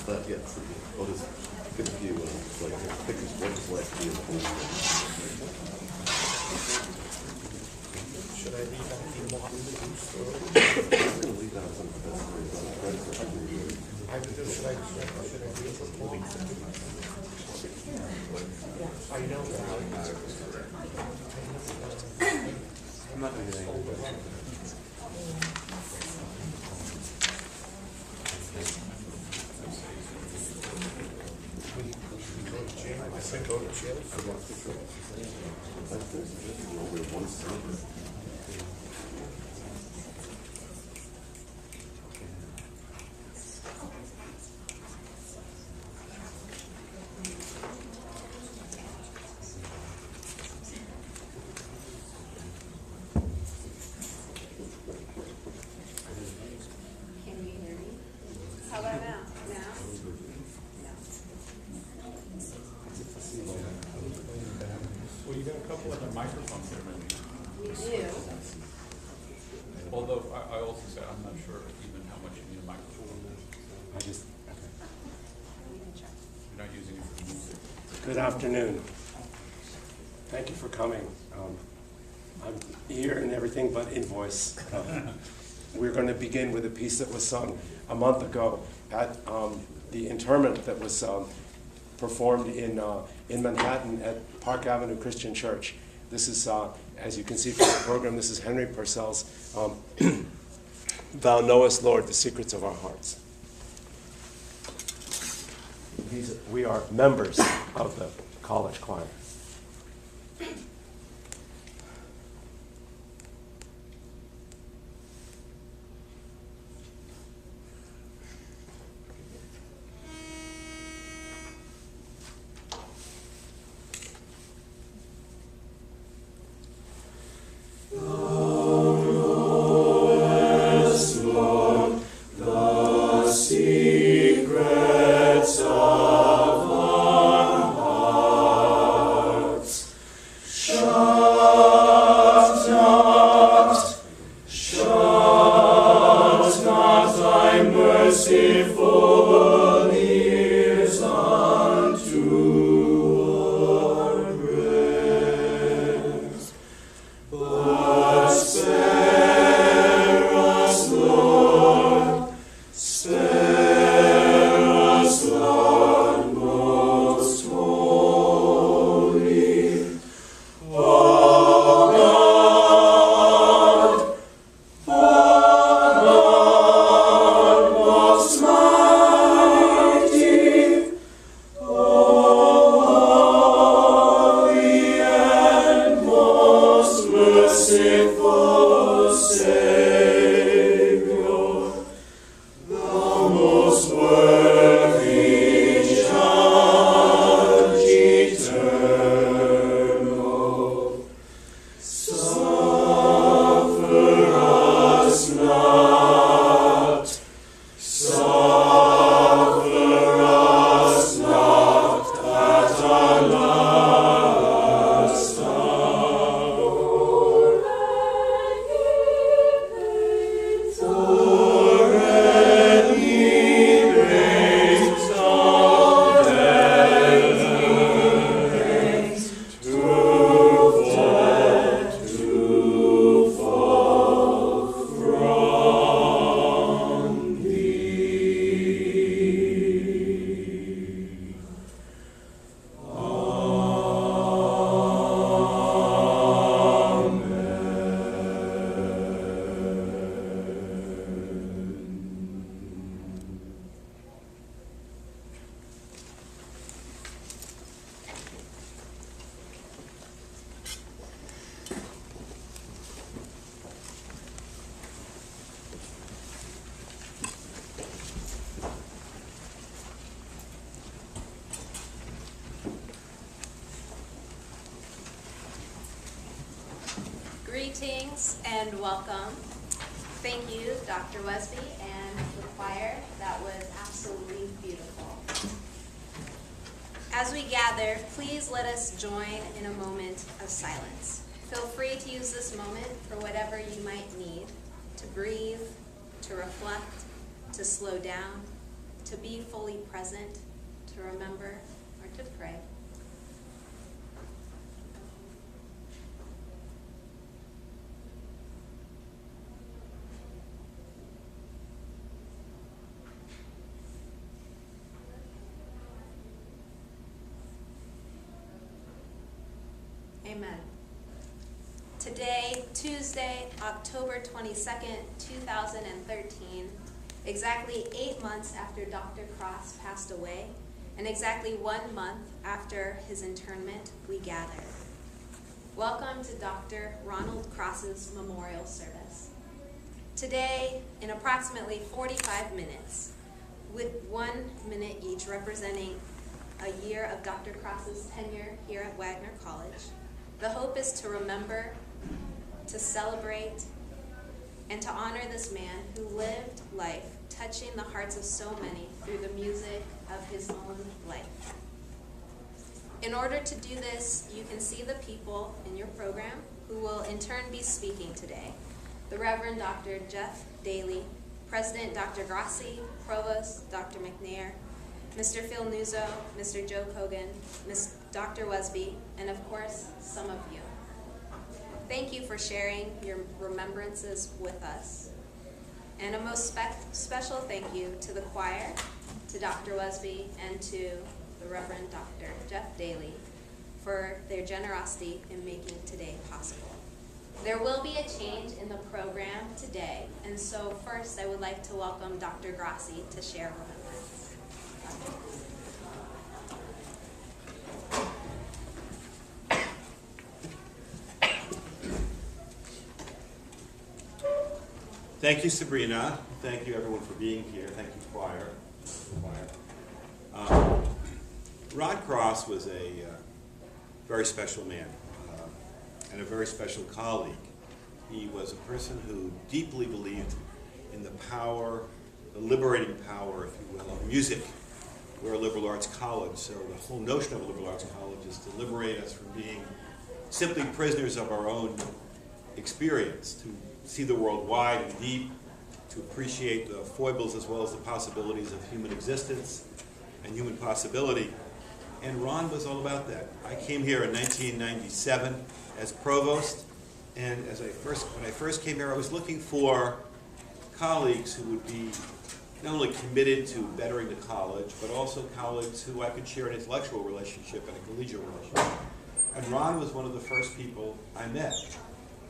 But yeah, I'll just get a few like pictures of what's left here. Should I leave anything more? I'm going to leave out some of the best things. Should I leave it more? I know that. I'm not doing anything. I said go to jail. Can you hear me? How about now? Well, you got a couple other microphones there, maybe. We do. Although I also said I'm not sure even how much you need a microphone. You're not using it for music. Good afternoon. Thank you for coming. I'm here and everything but in voice. We're going to begin with a piece that was sung a month ago at the interment that was performed in Manhattan at Park Avenue Christian Church. This is, as you can see from the program, this is Henry Purcell's Thou Knowest, Lord, the Secrets of Our Hearts. We are members of the college choir. Greetings and welcome. Thank you, Dr. Wesby and the choir. That was absolutely beautiful. As we gather, please let us join in a moment of silence. Feel free to use this moment for whatever you might need, to breathe, to reflect, to slow down, to be fully present, to remember, or to pray. Amen. Today, Tuesday, October 22nd, 2013, exactly 8 months after Dr. Cross passed away, and exactly 1 month after his internment, we gather. Welcome to Dr. Ronald Cross's memorial service. Today, in approximately 45 minutes, with 1 minute each representing a year of Dr. Cross's tenure here at Wagner College, the hope is to remember, to celebrate, and to honor this man who lived life touching the hearts of so many through the music of his own life. In order to do this, you can see the people in your program who will in turn be speaking today. The Reverend Dr. Jeff Daly, President Dr. Grassi, Provost Dr. McNair, Mr. Phil Nuzzo, Mr. Joe Kogan, Ms. Dr. Wesby, and of course, some of you. Thank you for sharing your remembrances with us. And a most special thank you to the choir, to Dr. Wesby, and to the Reverend Dr. Jeff Daly for their generosity in making today possible. There will be a change in the program today, and so first I would like to welcome Dr. Grassi to share remembrance. Thank you, Sabrina. Thank you, everyone, for being here. Thank you, choir. Ron Cross was a very special man and a very special colleague. He was a person who deeply believed in the power, the liberating power, if you will, of music. We're a liberal arts college, so the whole notion of a liberal arts college is to liberate us from being simply prisoners of our own experience, to see the world wide and deep, to appreciate the foibles as well as the possibilities of human existence and human possibility. And Ron was all about that. I came here in 1997 as provost, and when I first came here, I was looking for colleagues who would be not only committed to bettering the college, but also colleagues who I could share an intellectual relationship and a collegial relationship. And Ron was one of the first people I met.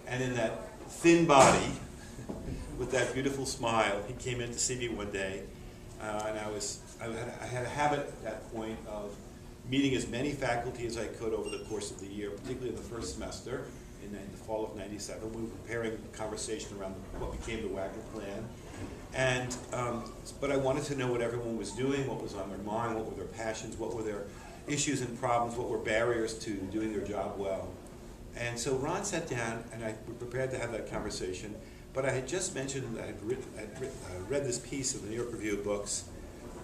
And in that thin body, with that beautiful smile, he came in to see me one day, and I had a habit at that point of meeting as many faculty as I could over the course of the year, particularly in the first semester, in the fall of '97. We were preparing a conversation around what became the Wagner Plan. And, but I wanted to know what everyone was doing, what was on their mind, what were their passions, what were their issues and problems, what were barriers to doing their job well. And so Ron sat down, and I was prepared to have that conversation, but I had just mentioned that I had read this piece of the New York Review of Books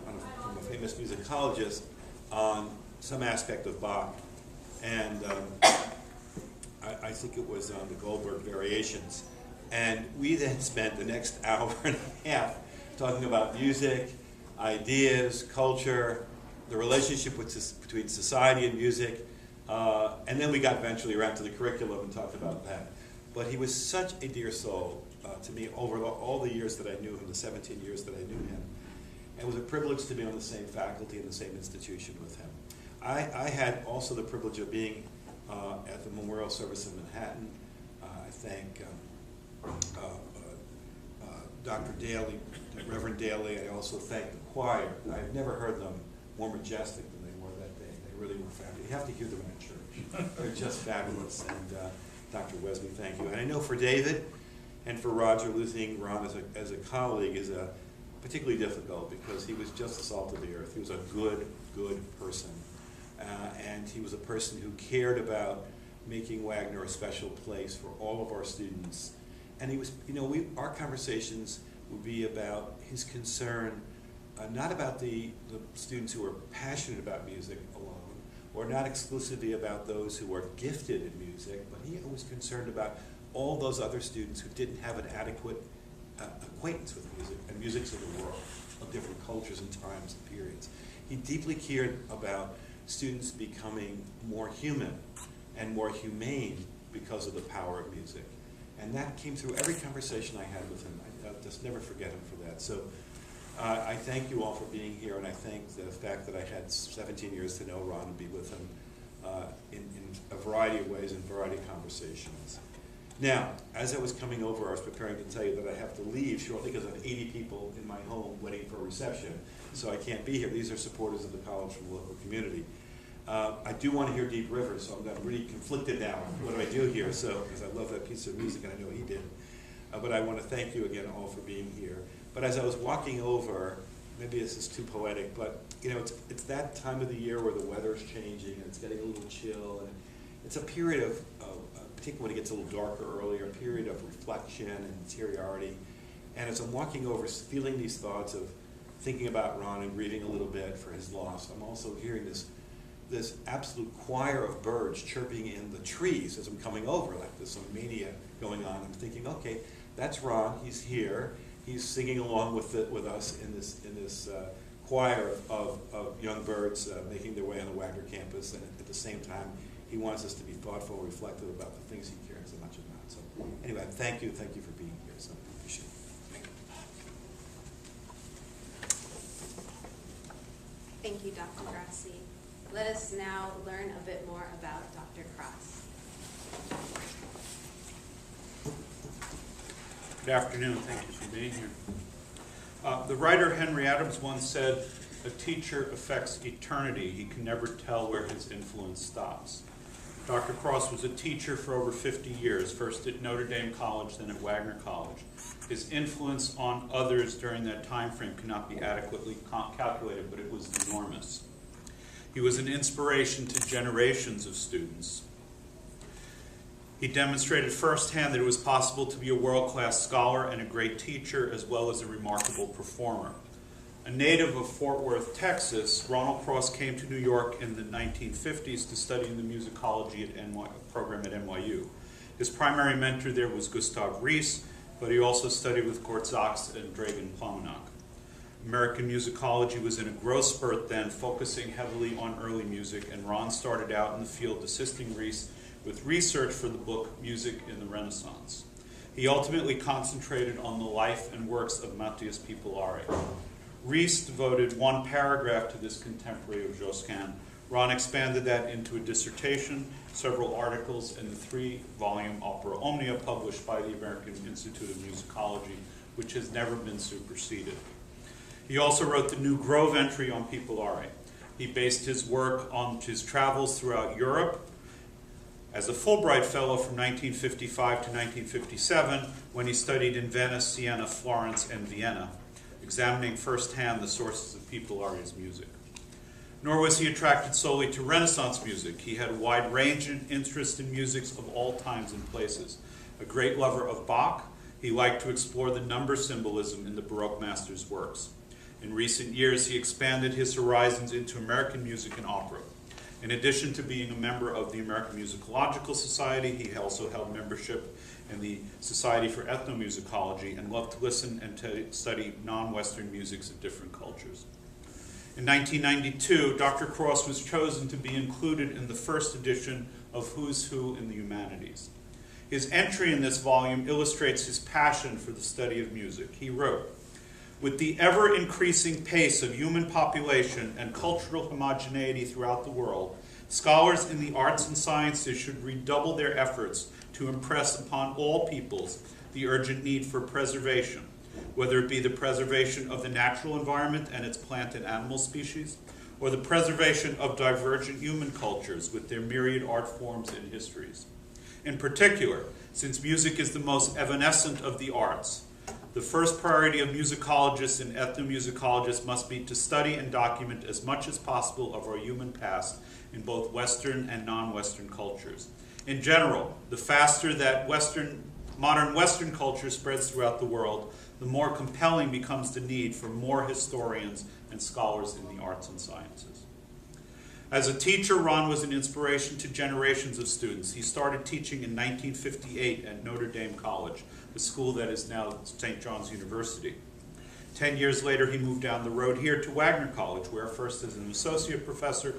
from a famous musicologist on some aspect of Bach. And I think it was on the Goldberg Variations. And we then spent the next hour and a half talking about music, ideas, culture, the relationship between society and music, and then we got eventually around to the curriculum and talked about that. But he was such a dear soul to me over all the years that I knew him, the 17 years that I knew him. And it was a privilege to be on the same faculty in the same institution with him. I had also the privilege of being at the memorial service in Manhattan. I thank Dr. Daly, Reverend Daly. I also thank the choir. I've never heard them more majestic than they were that day. They really were fabulous. You have to hear them in church. They're just fabulous. And Dr. Wesby, thank you. And I know for David and for Roger, losing Ron as a colleague is particularly difficult because he was just the salt of the earth. He was a good person. And he was a person who cared about making Wagner a special place for all of our students. And he was, our conversations would be about his concern, not about the students who are passionate about music alone, or not exclusively about those who are gifted in music, but he was concerned about all those other students who didn't have an adequate acquaintance with music and musics of the world. of different cultures and times and periods. He deeply cared about students becoming more human and more humane because of the power of music. And that came through every conversation I had with him. I'll just never forget him for that. So I thank you all for being here, and I thank the fact that I had 17 years to know Ron and be with him in a variety of ways and variety of conversations. Now, as I was coming over, I was preparing to tell you that I have to leave shortly because I have 80 people in my home waiting for a reception, so I can't be here. These are supporters of the college from the local community. I do want to hear Deep River, so I'm really conflicted now. What do I do here? So, because I love that piece of music, and I know he did. But I want to thank you again all for being here. But as I was walking over, maybe this is too poetic, but you know, it's that time of the year where the weather's changing and it's getting a little chill, and it's a period of particularly when it gets a little darker earlier, a period of reflection and interiority. And as I'm walking over, feeling these thoughts of thinking about Ron and grieving a little bit for his loss, I'm also hearing this absolute choir of birds chirping in the trees as I'm coming over, like there's some mania going on. I'm thinking, okay, that's Ron. He's here. He's singing along with us in this choir of young birds making their way on the Wagner campus, and at the same time, he wants us to be thoughtful, reflective about the things he cares so much about. So anyway, thank you for being here. So appreciate it. Thank you, Dr. Grassi. Let us now learn a bit more about Dr. Cross. Good afternoon. Thank you for being here. The writer Henry Adams once said, "A teacher affects eternity. He can never tell where his influence stops." Dr. Cross was a teacher for over 50 years, first at Notre Dame College, then at Wagner College. His influence on others during that time frame cannot be adequately calculated, but it was enormous. He was an inspiration to generations of students. He demonstrated firsthand that it was possible to be a world-class scholar and a great teacher, as well as a remarkable performer. A native of Fort Worth, Texas, Ronald Cross came to New York in the 1950s to study in the musicology program at NYU. His primary mentor there was Gustav Ries, but he also studied with Gort Zaks and Dragan Plamenak. American musicology was in a growth spurt then, focusing heavily on early music, and Ron started out in the field assisting Ries with research for the book Music in the Renaissance. He ultimately concentrated on the life and works of Matthias Pipolari. Ries devoted one paragraph to this contemporary of Josquin. Ron expanded that into a dissertation, several articles, and the 3-volume opera Omnia published by the American Institute of Musicology, which has never been superseded. He also wrote the New Grove entry on Pipolari. He based his work on his travels throughout Europe as a Fulbright Fellow from 1955 to 1957, when he studied in Venice, Siena, Florence, and Vienna, examining firsthand the sources of Pipolari's music. Nor was he attracted solely to Renaissance music. He had a wide range of interest in musics of all times and places. A great lover of Bach, he liked to explore the number symbolism in the Baroque master's works. In recent years, he expanded his horizons into American music and opera. In addition to being a member of the American Musicological Society, he also held membership in the Society for Ethnomusicology and loved to listen and to study non-Western musics of different cultures. In 1992, Dr. Cross was chosen to be included in the first edition of Who's Who in the Humanities. His entry in this volume illustrates his passion for the study of music. He wrote, "With the ever-increasing pace of human population and cultural homogeneity throughout the world, scholars in the arts and sciences should redouble their efforts to impress upon all peoples the urgent need for preservation, whether it be the preservation of the natural environment and its plant and animal species, or the preservation of divergent human cultures with their myriad art forms and histories. In particular, since music is the most evanescent of the arts, the first priority of musicologists and ethnomusicologists must be to study and document as much as possible of our human past in both Western and non-Western cultures. In general, the faster that modern Western culture spreads throughout the world, the more compelling becomes the need for more historians and scholars in the arts and sciences." As a teacher, Ron was an inspiration to generations of students. He started teaching in 1958 at Notre Dame College, the school that is now St. John's University. 10 years later, he moved down the road here to Wagner College, where first as an associate professor,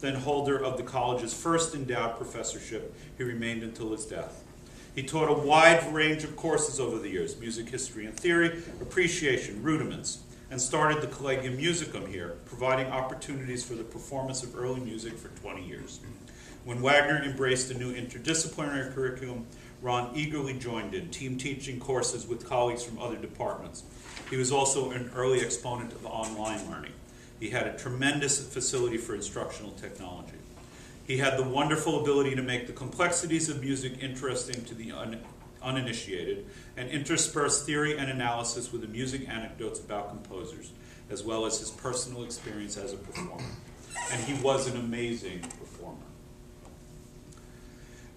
then holder of the college's first endowed professorship, he remained until his death. He taught a wide range of courses over the years: music history and theory, appreciation, rudiments, and started the Collegium Musicum here, providing opportunities for the performance of early music for 20 years. When Wagner embraced a new interdisciplinary curriculum, Ron eagerly joined in, team teaching courses with colleagues from other departments. He was also an early exponent of online learning. He had a tremendous facility for instructional technology. He had the wonderful ability to make the complexities of music interesting to the uninitiated, and intersperse theory and analysis with the music anecdotes about composers, as well as his personal experience as a performer. And he was an amazing performer.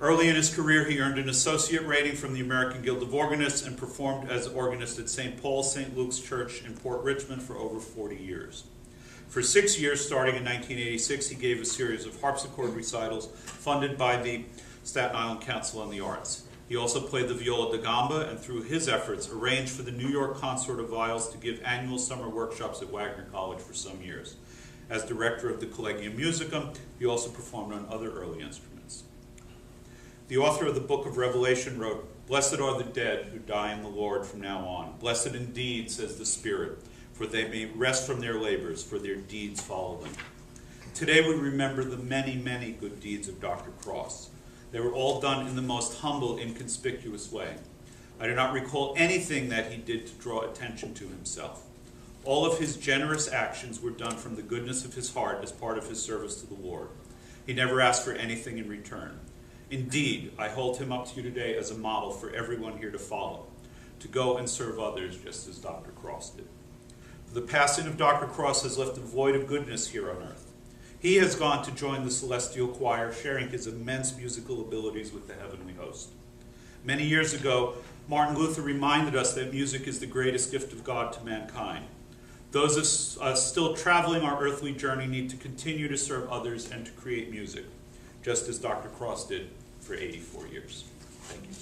Early in his career, he earned an associate rating from the American Guild of Organists and performed as organist at St. Paul's St. Luke's Church in Port Richmond for over 40 years. For 6 years, starting in 1986, he gave a series of harpsichord recitals funded by the Staten Island Council on the Arts. He also played the viola da gamba, and through his efforts, arranged for the New York Consort of Viols to give annual summer workshops at Wagner College for some years. As director of the Collegium Musicum, he also performed on other early instruments. The author of the Book of Revelation wrote, "Blessed are the dead who die in the Lord from now on. Blessed indeed, says the Spirit, for they may rest from their labors, for their deeds follow them." Today we remember the many, many good deeds of Dr. Cross. They were all done in the most humble, inconspicuous way. I do not recall anything that he did to draw attention to himself. All of his generous actions were done from the goodness of his heart as part of his service to the Lord. He never asked for anything in return. Indeed, I hold him up to you today as a model for everyone here to follow, to go and serve others just as Dr. Cross did. The passing of Dr. Cross has left a void of goodness here on earth. He has gone to join the celestial choir, sharing his immense musical abilities with the heavenly host. Many years ago, Martin Luther reminded us that music is the greatest gift of God to mankind. Those of us still traveling our earthly journey need to continue to serve others and to create music, just as Dr. Cross did for 84 years. Thank you.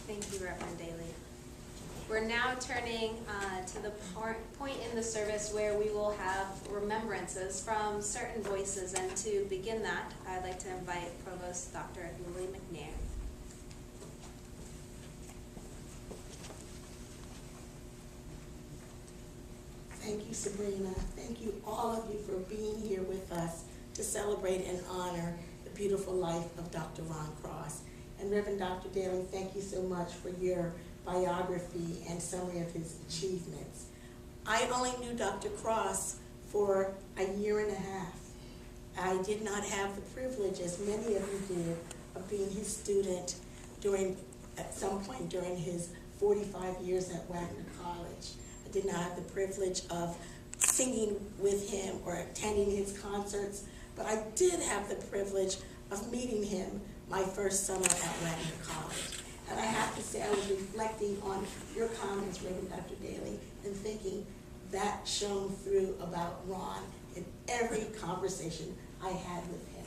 Thank you, Reverend Daly. We're now turning to the point in the service where we will have remembrances from certain voices. And to begin that, I'd like to invite Provost Dr. Lily McNair. Thank you, Sabrina. Thank you, all of you, for being here with us to celebrate and honor the beautiful life of Dr. Ron Cross. And Reverend Dr. Daly, thank you so much for your biography and summary of his achievements. I only knew Dr. Cross for a year and a half. I did not have the privilege, as many of you did, of being his student at some point during his 45 years at Wagner College. I did not have the privilege of singing with him or attending his concerts, but I did have the privilege of meeting him my first summer at Wagner College. And I have to say, I was reflecting on your comments, Reverend Dr. Daly, and thinking that shone through about Ron in every conversation I had with him.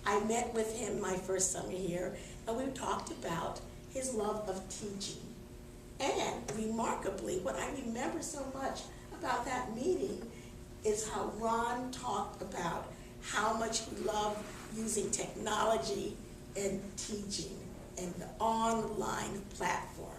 I met with him my first summer here, and we talked about his love of teaching. And remarkably, what I remember so much about that meeting is how Ron talked about how much he loved using technology in teaching and the online platform.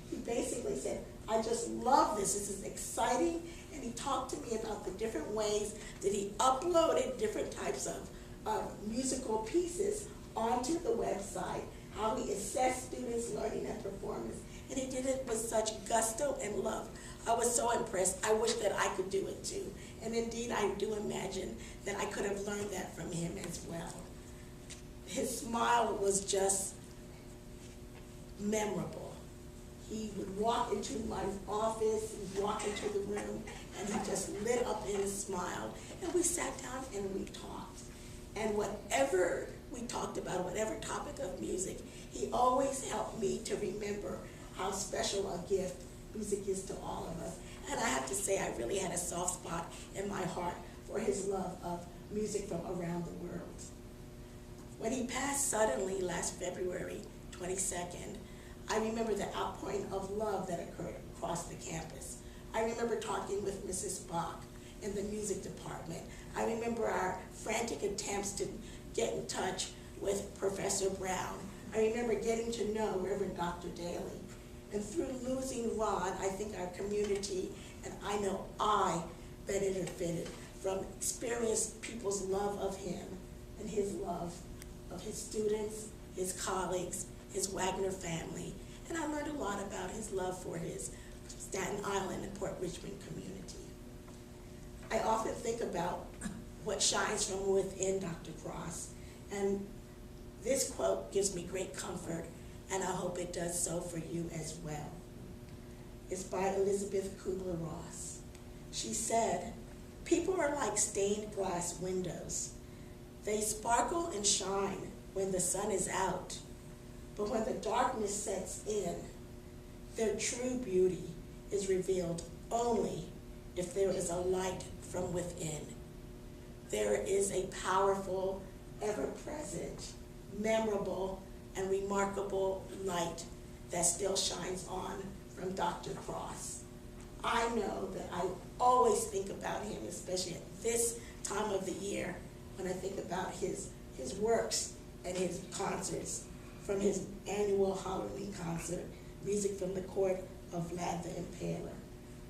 He basically said, I just love this. This is exciting. And he talked to me about the different ways that he uploaded different types of musical pieces onto the website, how he assessed students' learning and performance. And he did it with such gusto and love. I was so impressed. I wish that I could do it too. And indeed, I do imagine that I could have learned that from him as well. His smile was just memorable. He would walk into my office, he'd walk into the room, and he just lit up in a smile. And we sat down and we talked. And whatever we talked about, whatever topic of music, he always helped me to remember how special a gift music is to all of us. And I have to say, I really had a soft spot in my heart for his love of music from around the world. When he passed suddenly last February 22nd, I remember the outpouring of love that occurred across the campus. I remember talking with Mrs. Bach in the music department. I remember our frantic attempts to get in touch with Professor Brown. I remember getting to know Reverend Dr. Daly. And through losing Ron, I think our community, and I know I benefited from experienced people's love of him and his love of his students, his colleagues, his Wagner family. And I learned a lot about his love for his Staten Island and Port Richmond community. I often think about what shines from within Dr. Cross, and this quote gives me great comfort, and I hope it does so for you as well. It's by Elizabeth Kubler-Ross. She said, "People are like stained glass windows. They sparkle and shine when the sun is out, but when the darkness sets in, their true beauty is revealed only if there is a light from within. There is a powerful, ever-present, memorable, and remarkable light that still shines on from Dr. Cross. I know that I always think about him, especially at this time of the year, when I think about his works and his concerts, from his annual Halloween concert, Music from the Court of Vlad the Impaler.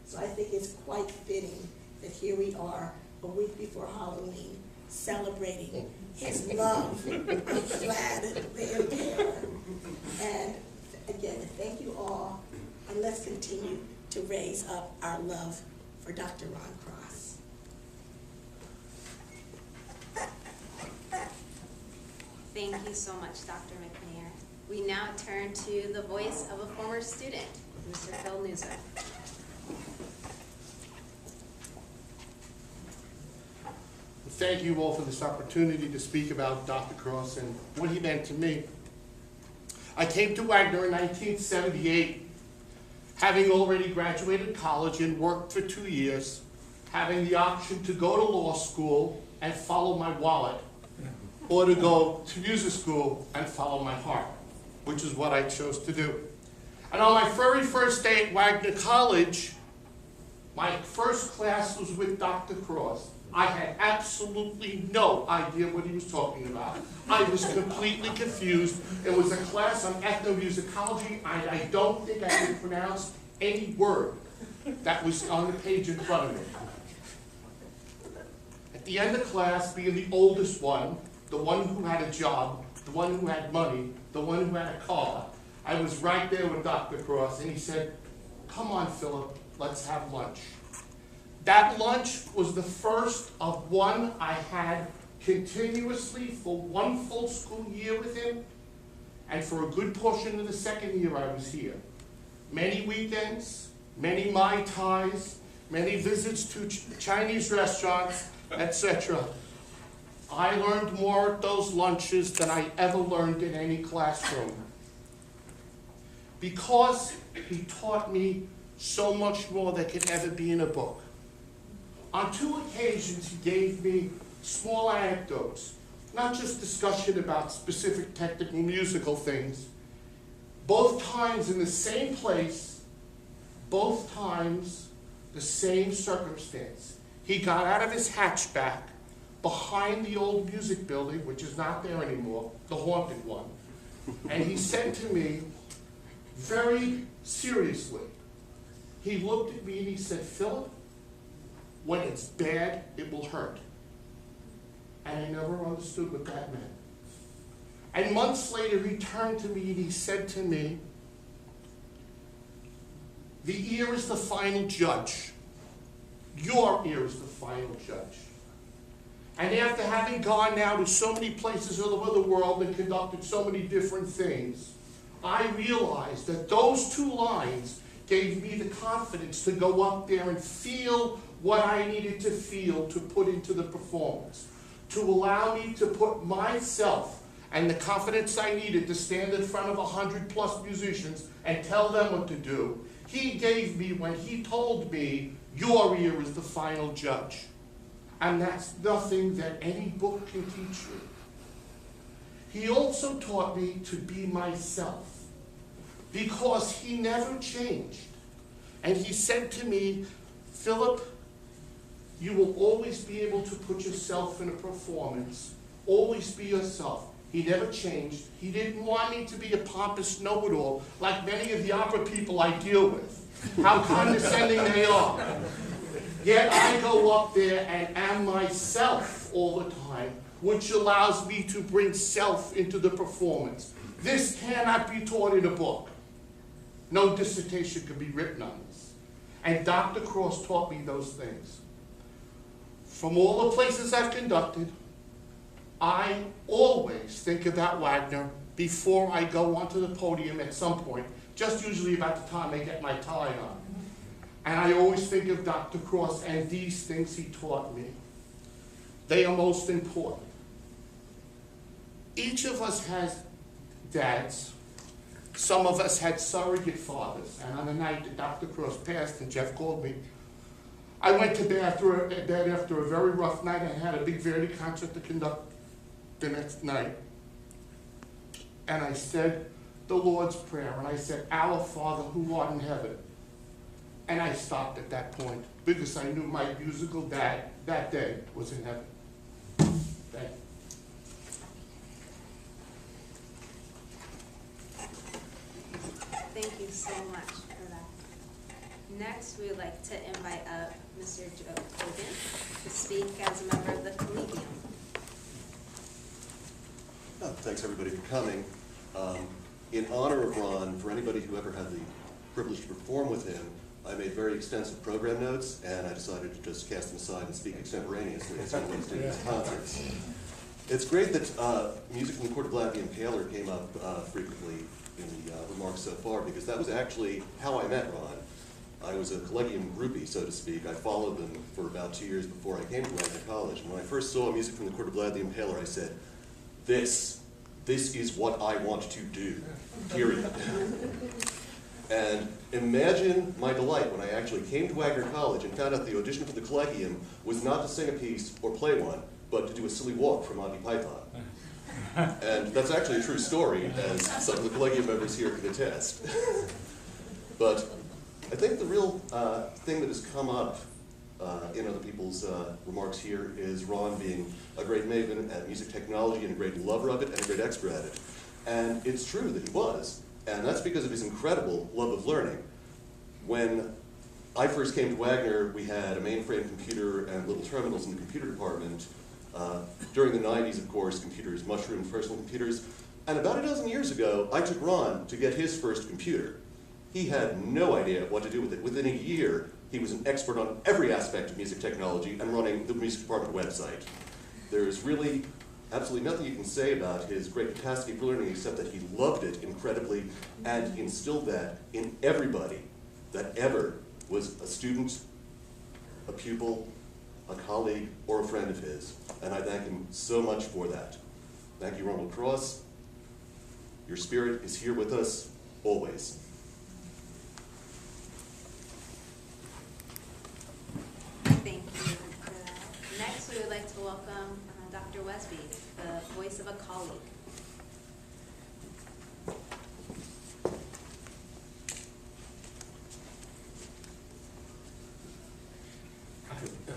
So I think it's quite fitting that here we are, a week before Halloween, celebrating his love of Vlad the Impaler. And again, thank you all, and let's continue to raise up our love for Dr. Ron Cross. Thank you so much, Dr. McNair. We now turn to the voice of a former student, Mr. Phil Newsom. Thank you all for this opportunity to speak about Dr. Cross and what he meant to me. I came to Wagner in 1978, having already graduated college and worked for 2 years, having the option to go to law school and follow my wallet, or to go to music school and follow my heart, which is what I chose to do. And on my very first day at Wagner College, my first class was with Dr. Cross. I had absolutely no idea what he was talking about. I was completely confused. It was a class on ethnomusicology. I don't think I could pronounce any word that was on the page in front of me. At the end of class, being the oldest one, the one who had a job, the one who had money, the one who had a car, I was right there with Dr. Cross, and he said, "Come on, Philip, let's have lunch." That lunch was the first of one I had continuously for one full school year with him, and for a good portion of the second year I was here. Many weekends, many Mai Tais, many visits to Chinese restaurants, etc. I learned more at those lunches than I ever learned in any classroom. Because he taught me so much more than could ever be in a book. On 2 occasions, he gave me small anecdotes, not just discussion about specific technical musical things. Both times in the same place, both times the same circumstance. He got out of his hatchback behind the old music building, which is not there anymore, the haunted one, and he said to me, very seriously, he looked at me and he said, "Philip, when it's bad, it will hurt." And I never understood what that meant. And months later, he turned to me and he said to me, "The ear is the final judge. Your ear is the final judge." And after having gone now to so many places all over the world and conducted so many different things, I realized that those 2 lines gave me the confidence to go up there and feel what I needed to feel to put into the performance, to allow me to put myself and the confidence I needed to stand in front of 100+ musicians and tell them what to do. He gave me when he told me, "Your ear is the final judge." And that's nothing that any book can teach you. He also taught me to be myself, because he never changed. And he said to me, Philip, you will always be able to put yourself in a performance. Always be yourself. He never changed. He didn't want me to be a pompous know-it-all like many of the opera people I deal with. How condescending they are. Yet I go up there and am myself all the time, which allows me to bring self into the performance. This cannot be taught in a book. No dissertation could be written on this. And Dr. Cross taught me those things. From all the places I've conducted, I always think about Wagner before I go onto the podium at some point, just usually about the time I get my tie on. And I always think of Dr. Cross and these things he taught me. They are most important. Each of us has dads. Some of us had surrogate fathers. And on the night that Dr. Cross passed and Jeff called me, I went to bed after a very rough night. I had a big Verdi concert to conduct the next night. And I said the Lord's Prayer, and I said, Our Father who art in heaven. And I stopped at that point because I knew my musical dad that day was in heaven. Thank you. Thank you so much for that. Next, we would like to invite up Mr. Joe Hogan to speak as a member of the Collegium. Thanks everybody for coming. In honor of Ron, for anybody who ever had the privilege to perform with him, I made very extensive program notes, and I decided to just cast them aside and speak extemporaneously as he always did in his concerts. It's great that music from the Court of Latvian Impaler came up frequently in the remarks so far, because that was actually how I met Ron. I was a Collegium groupie, so to speak. I followed them for about 2 years before I came to Wagner College. And when I first saw music from the Court of Latvian Impaler, I said, this is what I want to do, period. And imagine my delight when I actually came to Wagner College and found out the audition for the Collegium was not to sing a piece or play one, but to do a silly walk from Monty Python. And that's actually a true story, as some of the Collegium members here can attest. But I think the real thing that has come up in other people's remarks here is Ron being a great maven at music technology and a great lover of it and a great expert at it. And it's true that he was. And that's because of his incredible love of learning. When I first came to Wagner, we had a mainframe computer and little terminals in the computer department. During the 90s, of course, computers mushroomed, personal computers. And about a dozen years ago, I took Ron to get his first computer. He had no idea what to do with it. Within a year, he was an expert on every aspect of music technology and running the music department website. There's really absolutely nothing you can say about his great capacity for learning except that he loved it incredibly and instilled that in everybody that ever was a student, a pupil, a colleague, or a friend of his. And I thank him so much for that. Thank you, Ronald Cross. Your spirit is here with us always. Thank you for that. Next, we would like to welcome Dr. Wesby, the voice of a colleague.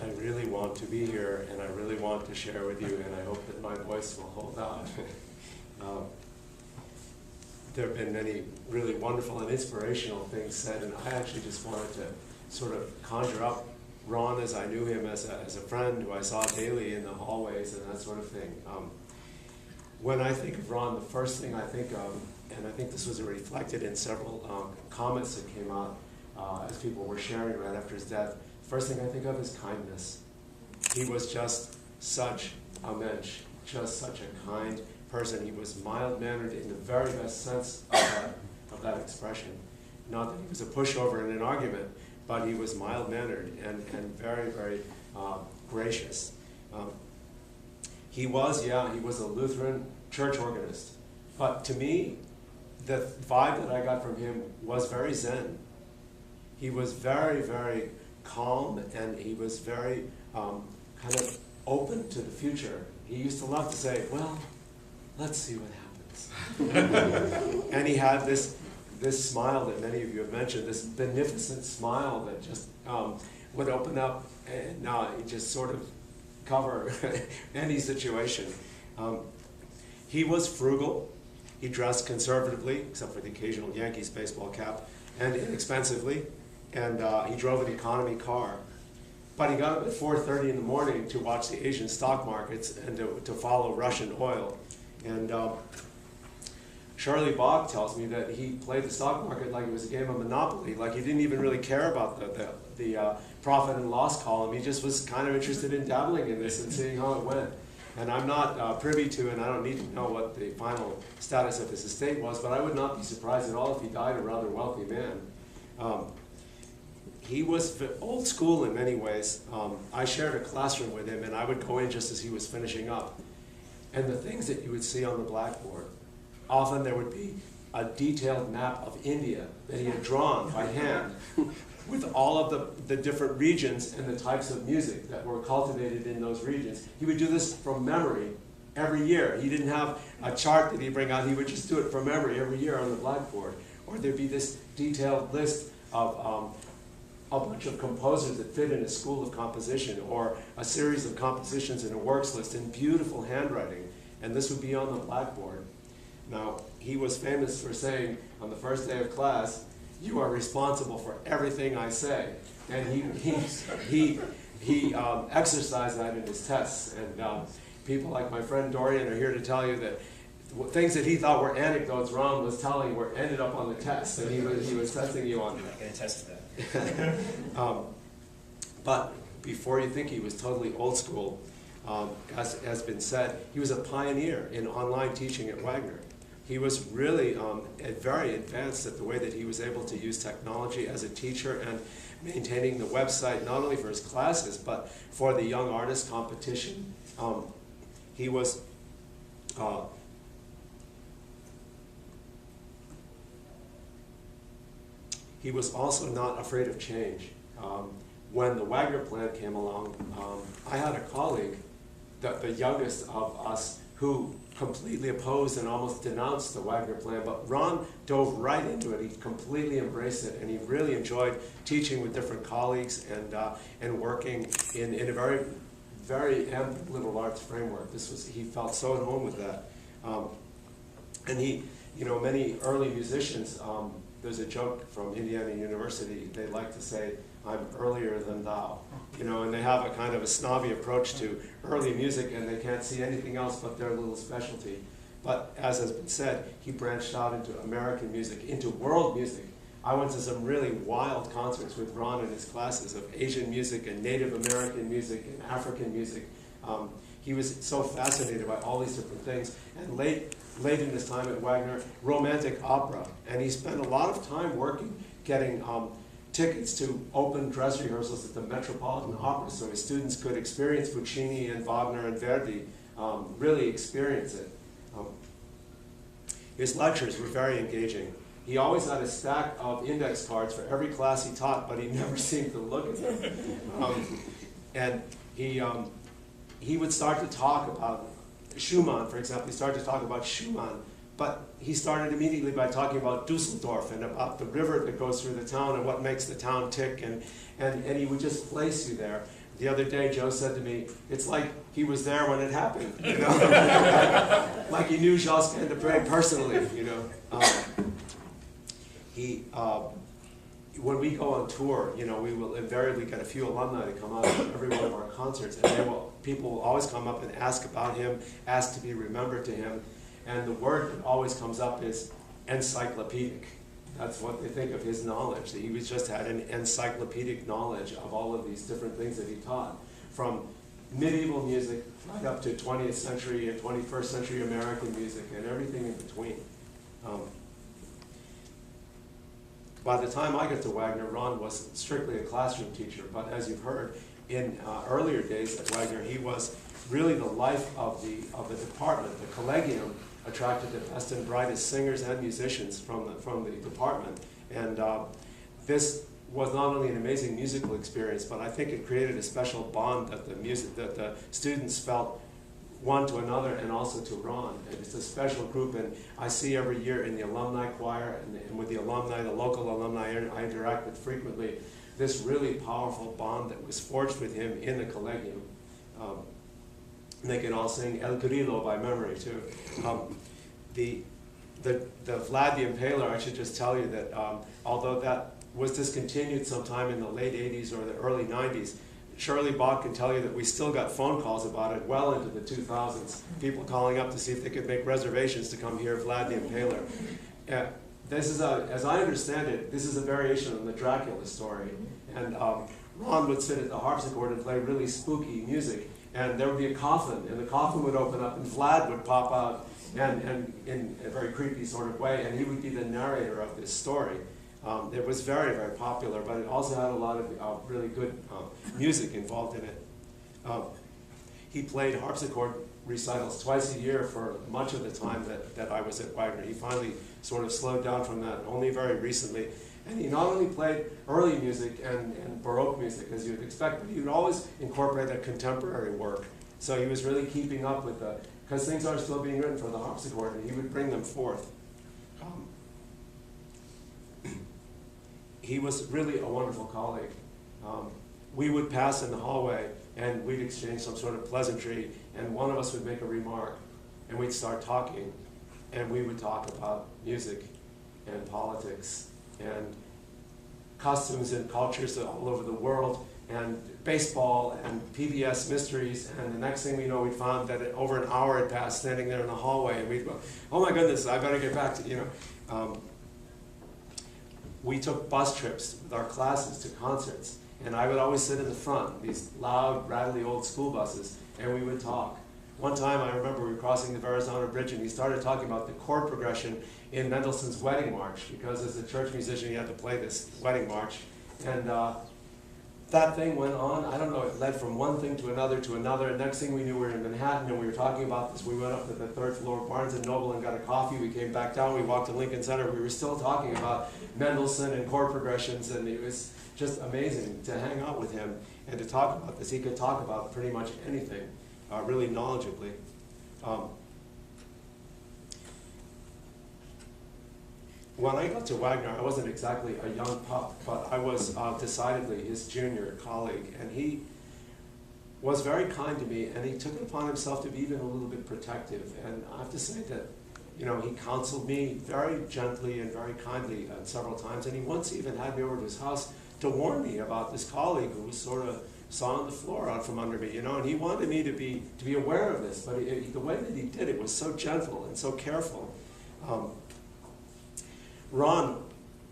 I really want to be here, and I really want to share with you, and I hope that my voice will hold out. There have been many really wonderful and inspirational things said, and I actually just wanted to sort of conjure up Ron as I knew him as a friend who I saw daily in the hallways and that sort of thing. When I think of Ron, the first thing I think of, and I think this was reflected in several comments that came out as people were sharing right after his death, first thing I think of is kindness. He was just such a mensch, just such a kind person. He was mild-mannered in the very best sense of that expression. Not that he was a pushover in an argument, but he was mild-mannered and very, very gracious. He was a Lutheran church organist. But to me, the vibe that I got from him was very Zen. He was very, very calm, and he was very kind of open to the future. He used to love to say, well, let's see what happens. And he had this smile that many of you have mentioned, this beneficent smile that just would open up and just sort of cover any situation. He was frugal. He dressed conservatively, except for the occasional Yankees baseball cap, and inexpensively. And he drove an economy car. But he got up at 4:30 in the morning to watch the Asian stock markets and to follow Russian oil. And Charlie Bach tells me that he played the stock market like it was a game of Monopoly, like he didn't even really care about the profit and loss column. He just was kind of interested in dabbling in this and seeing how it went. And I'm not privy to, and I don't need to know what the final status of his estate was, but I would not be surprised at all if he died a rather wealthy man. He was old school in many ways. I shared a classroom with him, and I would go in just as he was finishing up. And the things that you would see on the blackboard, often there would be a detailed map of India that he had drawn by hand with all of the different regions and the types of music that were cultivated in those regions. He would do this from memory every year. He didn't have a chart that he'd bring out. He would just do it from memory every year on the blackboard. Or there'd be this detailed list of a bunch of composers that fit in a school of composition, or a series of compositions in a works list in beautiful handwriting. And this would be on the blackboard. Now, he was famous for saying on the first day of class, "You are responsible for everything I say." And he exercised that in his tests. And people like my friend Dorian are here to tell you that things that he thought were anecdotes Ron was telling ended up on the test, and he was testing you on that. I can attest to that. But before you think he was totally old school, as has been said, he was a pioneer in online teaching at Wagner. He was really very advanced at the way that he was able to use technology as a teacher and maintaining the website not only for his classes but for the young artist competition. He was also not afraid of change. When the Wagner plan came along, I had a colleague, the youngest of us, who completely opposed and almost denounced the Wagner plan, but Ron dove right into it. He completely embraced it, and he really enjoyed teaching with different colleagues and working in a very, very ample liberal arts framework. He felt so at home with that. And many early musicians, there's a joke from Indiana University, they like to say, "I'm earlier than thou," and they have a kind of a snobby approach to early music, and they can't see anything else but their little specialty. But as has been said, he branched out into American music, into world music. I went to some really wild concerts with Ron and his classes of Asian music and Native American music and African music. He was so fascinated by all these different things. And late in his time at Wagner, romantic opera. And he spent a lot of time getting tickets to open dress rehearsals at the Metropolitan Opera so his students could experience Puccini and Wagner and Verdi, really experience it. His lectures were very engaging. He always had a stack of index cards for every class he taught, but he never seemed to look at them. And he would start to talk about Schumann, for example. He started to talk about Schumann, but he started immediately by talking about Dusseldorf and about the river that goes through the town and what makes the town tick, and he would just place you there. The other day, Joe said to me, it's like he was there when it happened, like he knew Josquin de Prez personally, when we go on tour, we will invariably get a few alumni to come out to every one of our concerts, and people will always come up and ask about him, ask to be remembered to him, and the word that always comes up is encyclopedic. That's what they think of his knowledge. That he just had an encyclopedic knowledge of all of these different things that he taught, from medieval music right up to 20th century and 21st century American music and everything in between. By the time I got to Wagner, Ron was strictly a classroom teacher, but as you've heard, in earlier days at Wagner, he was really the life of the department. The collegium attracted the best and brightest singers and musicians from the department, and this was not only an amazing musical experience, but I think it created a special bond that the students felt one to another and also to Ron. And it's a special group, and I see every year in the alumni choir and with the alumni, the local alumni I interact with frequently, this really powerful bond that was forged with him in the Collegium. And they can all sing El Grillo by memory too. The Vlad the Impaler, I should just tell you that although that was discontinued sometime in the late 80s or the early 90s, Shirley Bach can tell you that we still got phone calls about it well into the 2000s. People calling up to see if they could make reservations to come hear Vlad the Impaler. This is as I understand it, this is a variation on the Dracula story. And Ron would sit at the harpsichord and play really spooky music. And there would be a coffin, and the coffin would open up, and Vlad would pop out, and in a very creepy sort of way, and he would be the narrator of this story. It was very, very popular, but it also had a lot of really good music involved in it. He played harpsichord recitals twice a year for much of the time that I was at Wagner. He finally sort of slowed down from that only very recently. And he not only played early music and Baroque music, as you'd expect, but he would always incorporate a contemporary work. So he was really keeping up with because things are still being written for the harpsichord, and he would bring them forth. He was really a wonderful colleague. We would pass in the hallway, and we'd exchange some sort of pleasantry, and one of us would make a remark, and we'd start talking, and we would talk about music and politics and costumes and cultures all over the world, and baseball and PBS mysteries, and the next thing we know, we found that over an hour had passed standing there in the hallway, and we'd go, oh my goodness, I better get back to, we took bus trips with our classes to concerts, and I would always sit in the front, these loud, rattly old school buses, and we would talk. One time I remember we were crossing the Verrazano Bridge, and he started talking about the chord progression in Mendelssohn's Wedding March, because as a church musician he had to play this wedding march. And that thing went on. I don't know, it led from one thing to another to another. And next thing we knew, we were in Manhattan, and we were talking about this. We went up to the third floor of Barnes & Noble and got a coffee. We came back down. We walked to Lincoln Center. We were still talking about Mendelssohn and chord progressions, and it was just amazing to hang out with him and to talk about this. He could talk about pretty much anything, really knowledgeably. When I got to Wagner, I wasn't exactly a young pup, but I was decidedly his junior colleague, and he was very kind to me, and he took it upon himself to be even a little bit protective. And I have to say that, he counseled me very gently and very kindly several times, and he once even had me over to his house to warn me about this colleague who was sort of sawing the floor out from under me, and he wanted me to be aware of this, but the way that he did it was so gentle and so careful. Ron,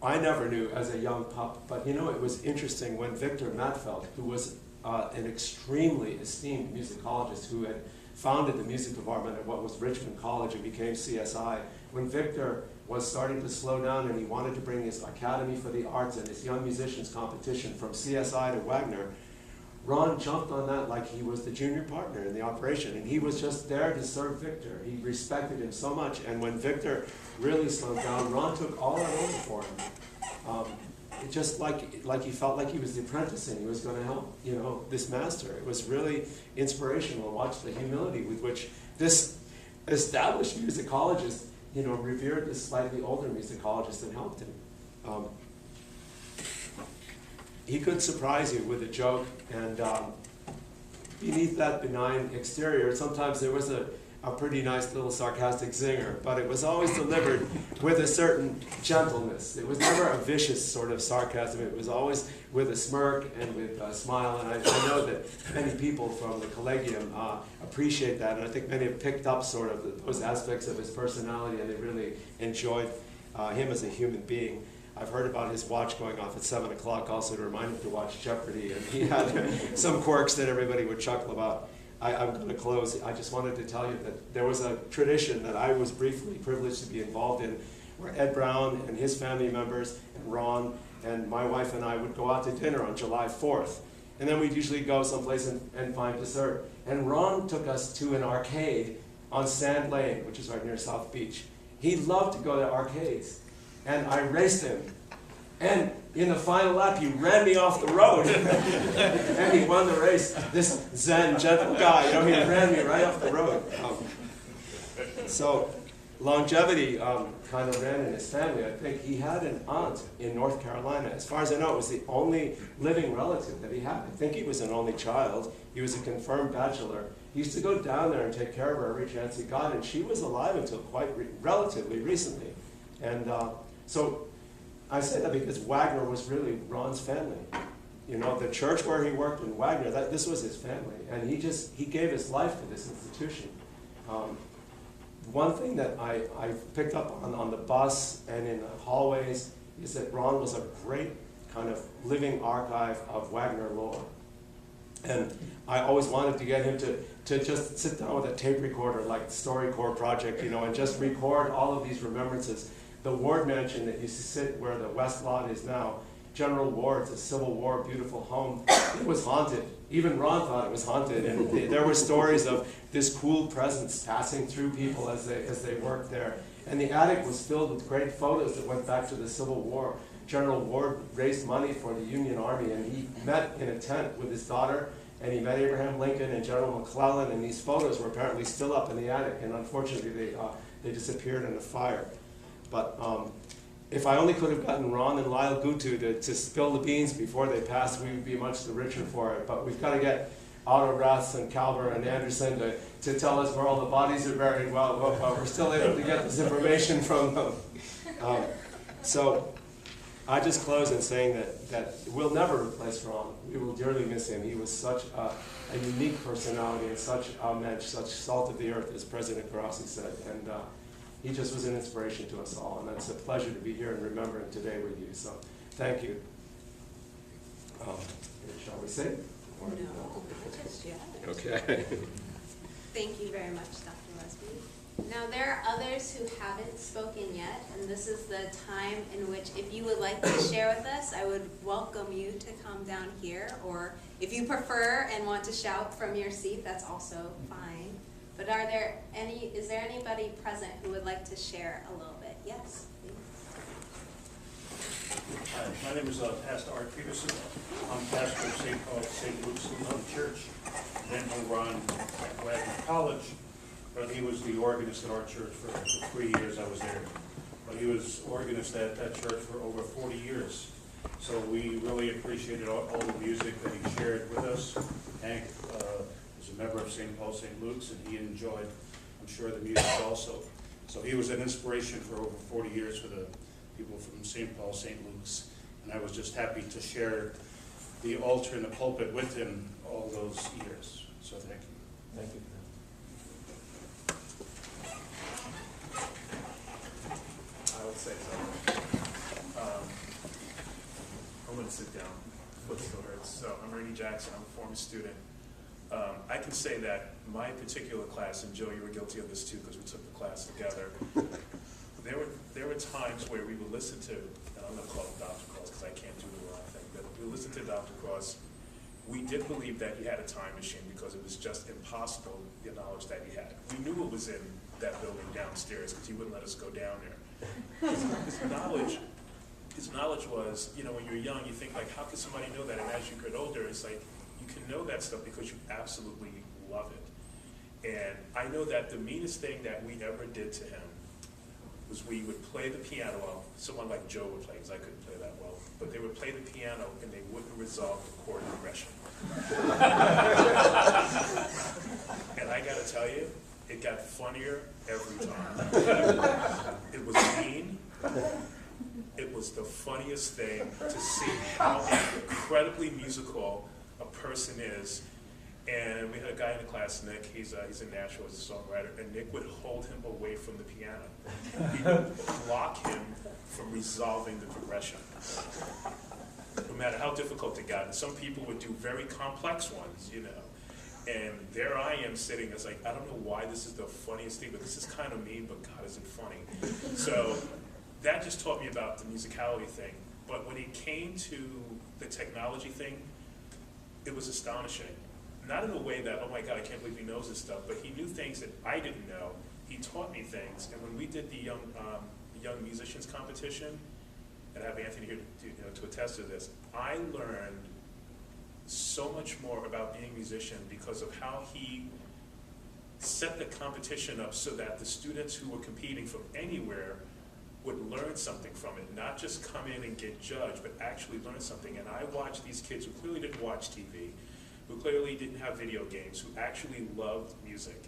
I never knew as a young pup, but it was interesting when Victor Matfeld, who was an extremely esteemed musicologist who had founded the music department at what was Richmond College and became CSI, when Victor was starting to slow down and he wanted to bring his Academy for the Arts and his Young Musicians competition from CSI to Wagner, Ron jumped on that like he was the junior partner in the operation, and he was just there to serve Victor. He respected him so much, and when Victor really slowed down, Ron took all that over for him. It just like he felt like he was the apprentice and he was going to help, this master. It was really inspirational to watch the humility with which this established musicologist, revered this slightly older musicologist and helped him. He could surprise you with a joke, and beneath that benign exterior, sometimes there was a pretty nice little sarcastic zinger, but it was always delivered with a certain gentleness. It was never a vicious sort of sarcasm. It was always with a smirk and with a smile, and I know that many people from the Collegium appreciate that, and I think many have picked up sort of those aspects of his personality, and they really enjoyed him as a human being. I've heard about his watch going off at 7 o'clock also to remind him to watch Jeopardy, and he had some quirks that everybody would chuckle about. I'm going to close. I just wanted to tell you that there was a tradition that I was briefly privileged to be involved in, where Ed Brown and his family members and Ron and my wife and I would go out to dinner on July 4th. And then we'd usually go someplace and find dessert. And Ron took us to an arcade on Sand Lane, which is right near South Beach. He loved to go to arcades. And I raced him And in the final lap, he ran me off the road. And he won the race. This Zen, gentle guy, you know, he ran me right off the road. So longevity kind of ran in his family. I think he had an aunt in North Carolina. As far as I know, it was the only living relative that he had. I think he was an only child. He was a confirmed bachelor. He used to go down there and take care of her every chance he got, and she was alive until quite relatively recently. And so I say that because Wagner was really Ron's family. You know, the church where he worked in Wagner, this was his family. And he gave his life to this institution. One thing that I picked up on the bus and in the hallways is that Ron was a great kind of living archive of Wagner lore. And I always wanted to get him to just sit down with a tape recorder like the StoryCorps project, you know, and just record all of these remembrances. The Ward Mansion that used to sit where the West Lot is now, General Ward's, a Civil War beautiful home, it was haunted. Even Ron thought it was haunted, and there were stories of this cool presence passing through people as they worked there. And the attic was filled with great photos that went back to the Civil War. General Ward raised money for the Union Army, and he met in a tent with his daughter, and he met Abraham Lincoln and General McClellan, and these photos were apparently still up in the attic, and unfortunately they disappeared in a fire. But if I only could have gotten Ron and Lyle Gutu to spill the beans before they passed, we would be much the richer for it. But we've got to get Otto Raths and Calver and Anderson to tell us where all the bodies are buried. Well, we're still able to get this information from them. So I just close in saying that we'll never replace Ron. We will dearly miss him. He was such a unique personality and such a mensch, such salt of the earth, as President Grassi said. And he just was an inspiration to us all, and it's a pleasure to be here and remember him today with you. So, thank you. Shall we sing? No, not just yet. Okay. Thank you very much, Dr. Lesby. Now, there are others who haven't spoken yet, and this is the time in which, if you would like to share with us, I would welcome you to come down here, or if you prefer and want to shout from your seat, that's also fine. But is there anybody present who would like to share a little bit? Yes, please. Hi, my name is Pastor Art Peterson. I'm pastor of St. Paul, St. Luke's Church, then over on Wagner College. But he was the organist at our church for 3 years I was there. But he was organist at that church for over 40 years. So we really appreciated all the music that he shared with us. Hank was a member of St. Paul, St. Luke's, and he enjoyed, I'm sure, the music also. So he was an inspiration for over 40 years for the people from St. Paul, St. Luke's. And I was just happy to share the altar and the pulpit with him all those years. So thank you. Thank you. I would say so. I'm going to sit down. Foot still hurts. So I'm Ernie Jackson. I'm a former student. I can say that my particular class, and Joe, you were guilty of this too because we took the class together. There were times where we would listen to, and I'm going to call him Dr. Cross because I can't do the wrong thing, but we would listen to Dr. Cross. We did believe that he had a time machine because it was just impossible, the knowledge that he had. We knew it was in that building downstairs because he wouldn't let us go down there. His knowledge was, you know, when you're young, you think like, how could somebody know that? And as you get older, it's like, you can know that stuff because you absolutely love it. And I know that the meanest thing that we ever did to him was we would play the piano. Well, someone like Joe would play, because I couldn't play that well. But they would play the piano and they wouldn't resolve the chord progression. And I gotta tell you, it got funnier every time. It was mean. It was the funniest thing to see how incredibly musical a person is. And we had a guy in the class, Nick, he's in Nashville, he's a songwriter, and Nick would hold him away from the piano. He would block him from resolving the progression, no matter how difficult it got. And some people would do very complex ones, you know. And there I am sitting, it's like, I don't know why this is the funniest thing, but this is kind of mean, but God, is it funny. So that just taught me about the musicality thing. But when it came to the technology thing, it was astonishing. Not in a way that, oh my God, I can't believe he knows this stuff, but he knew things that I didn't know. He taught me things. And when we did the young musicians competition, and I have Anthony here to attest to this, I learned so much more about being a musician because of how he set the competition up so that the students who were competing from anywhere would learn something from it, not just come in and get judged, but actually learn something. And I watched these kids who clearly didn't watch TV, who clearly didn't have video games, who actually loved music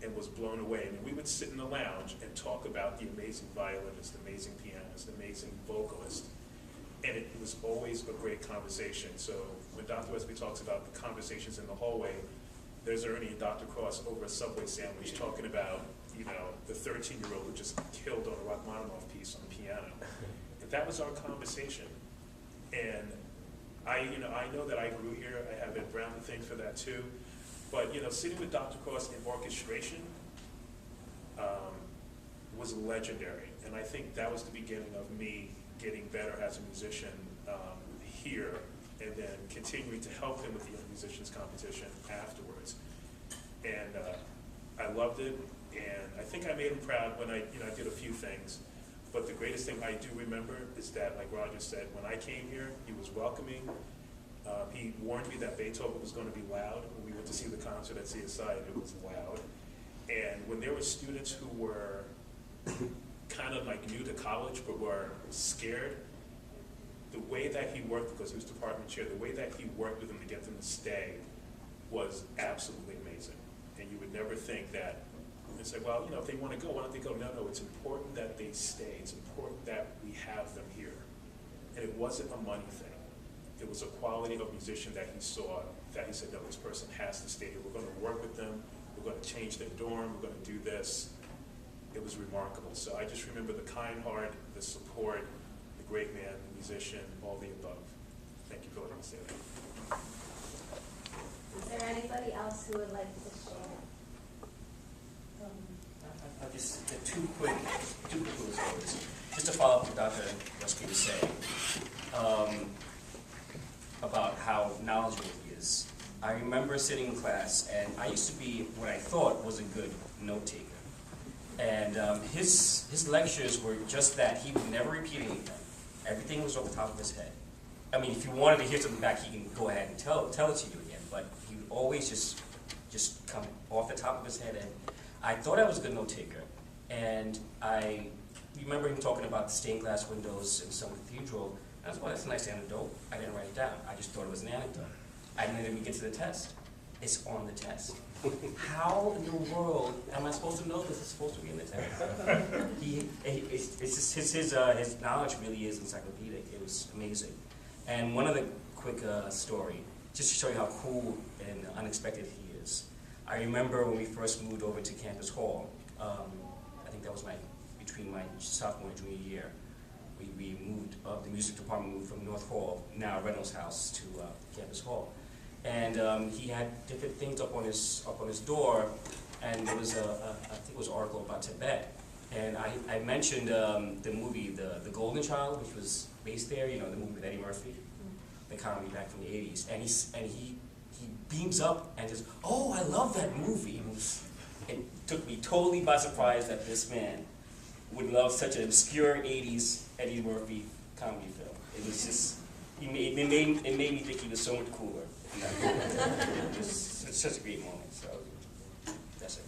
and was blown away. And we would sit in the lounge and talk about the amazing violinist, the amazing pianist, the amazing vocalist. And it was always a great conversation. So when Dr. Westby talks about the conversations in the hallway, there's Ernie and Dr. Cross over a Subway sandwich talking about, the 13-year-old who just killed on a Rachmaninoff piece on the piano. And that was our conversation. And I know that I grew here. I have Ed Brown to thank for that too. But, sitting with Dr. Cross in orchestration was legendary. And I think that was the beginning of me getting better as a musician here, and then continuing to help him with the Young Musicians Competition afterwards. And I loved it, and I think I made him proud when I did a few things. But the greatest thing I do remember is that, like Roger said, when I came here, he was welcoming. He warned me that Beethoven was going to be loud. When we went to see the concert at CSI, it was loud. And when there were students who were kind of like new to college but were scared, the way that he worked, because he was department chair, the way that he worked with them to get them to stay was absolutely amazing. And you would never think that, and say, well, if they want to go, why don't they go? No, it's important that they stay. It's important that we have them here. And it wasn't a money thing. It was a quality of musician that he saw, that he said, no, this person has to stay here. We're going to work with them. We're going to change their dorm. We're going to do this. It was remarkable. So I just remember the kind heart, the support, the great man, the musician, all the above. Thank you for letting me say that. Is there anybody else who would like to share? I'll just two quick words. Just to follow up what Dr. Rusky was saying about how knowledgeable he is. I remember sitting in class, and I used to be what I thought was a good note taker. And his lectures were just that. He would never repeat anything. Everything was off the top of his head. I mean, if you wanted to hear something back, he can go ahead and tell it to you again. But he would always just come off the top of his head. And I thought I was a good note taker. And I remember him talking about the stained glass windows in some cathedral. And I was, well, that's a nice anecdote. I didn't write it down. I just thought it was an anecdote. I didn't even get to the test. It's on the test. How in the world am I supposed to know this is supposed to be in the test? His knowledge really is encyclopedic. It was amazing. And one other quick story, just to show you how cool and unexpected he is. I remember when we first moved over to Campus Hall. I think that was between my sophomore and junior year. We moved, the music department moved from North Hall, now Reynolds House, to Campus Hall. And he had different things up on his door, and there was I think it was an article about Tibet. And I mentioned the movie The Golden Child, which was based there, the movie with Eddie Murphy, the comedy back from the 80s. And he beams up and says, "Oh, I love that movie." It took me totally by surprise that this man would love such an obscure 80s Eddie Murphy comedy film. It was just, it made me think he was so much cooler. It was such a great moment, so that's it.